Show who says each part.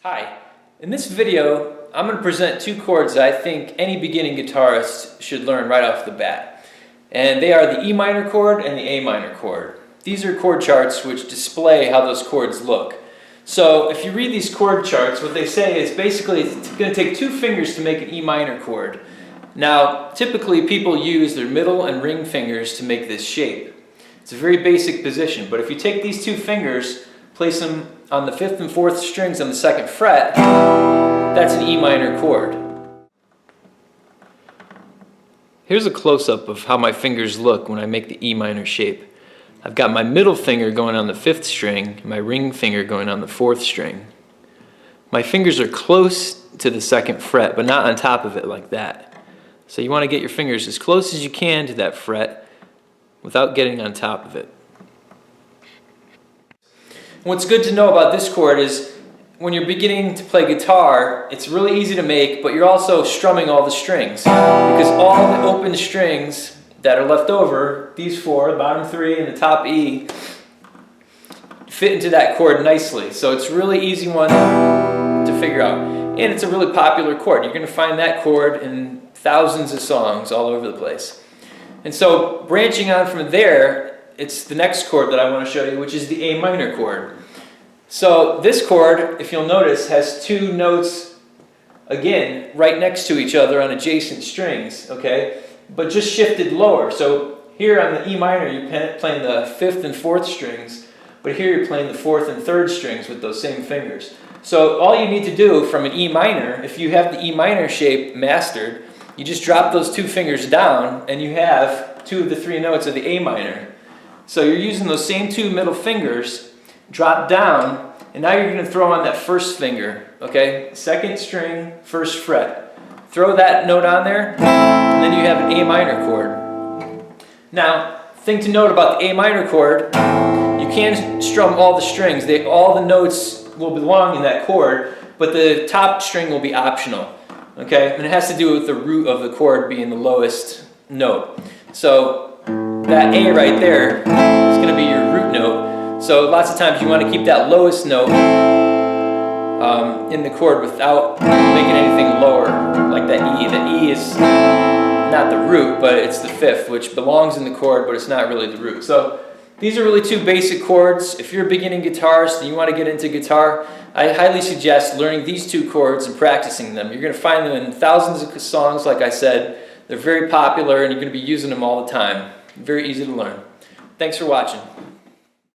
Speaker 1: Hi, in this video I'm going to present two chords that I think any beginning guitarist should learn right off the bat. And they are the E minor chord and the A minor chord. These are chord charts which display how those chords look. So if you read these chord charts, what they say is basically it's going to take two fingers to make an E minor chord. Now typically people use their middle and ring fingers to make this shape. It's a very basic position, but if you take these two fingers, place them on the 5th and 4th strings on the 2nd fret, that's an E minor chord. Here's a close-up of how my fingers look when I make the E minor shape. I've got my middle finger going on the 5th string, and my ring finger going on the 4th string. My fingers are close to the 2nd fret, but not on top of it like that. So you want to get your fingers as close as you can to that fret without getting on top of it. What's good to know about this chord is when you're beginning to play guitar, it's really easy to make, but you're also strumming all the strings. Because all the open strings that are left over, these four, the bottom three and the top E, fit into that chord nicely. So it's a really easy one to figure out. And it's a really popular chord. You're going to find that chord in thousands of songs all over the place. And so branching on from there, it's the next chord that I want to show you, which is the A minor chord. So this chord, if you'll notice, has two notes, again, right next to each other on adjacent strings, okay? But just shifted lower. So here on the E minor, you're playing the 5th and 4th strings, but here you're playing the 4th and 3rd strings with those same fingers. So all you need to do from an E minor, if you have the E minor shape mastered, you just drop those two fingers down and you have two of the three notes of the A minor. So you're using those same two middle fingers, drop down, and now you're going to throw on that first finger, okay? 2nd string, 1st fret. Throw that note on there, and then you have an A minor chord. Now, thing to note about the A minor chord, you can strum all the strings. All the notes will belong in that chord, but the top string will be optional, okay? And it has to do with the root of the chord being the lowest note. So that A right there is going to be your root note. So lots of times you want to keep that lowest note in the chord without making anything lower, like that E. The E is not the root, but it's the 5th, which belongs in the chord, but it's not really the root. So these are really two basic chords. If you're a beginning guitarist and you want to get into guitar, I highly suggest learning these two chords and practicing them. You're going to find them in thousands of songs, like I said. They're very popular and you're going to be using them all the time. Very easy to learn. Thanks for watching.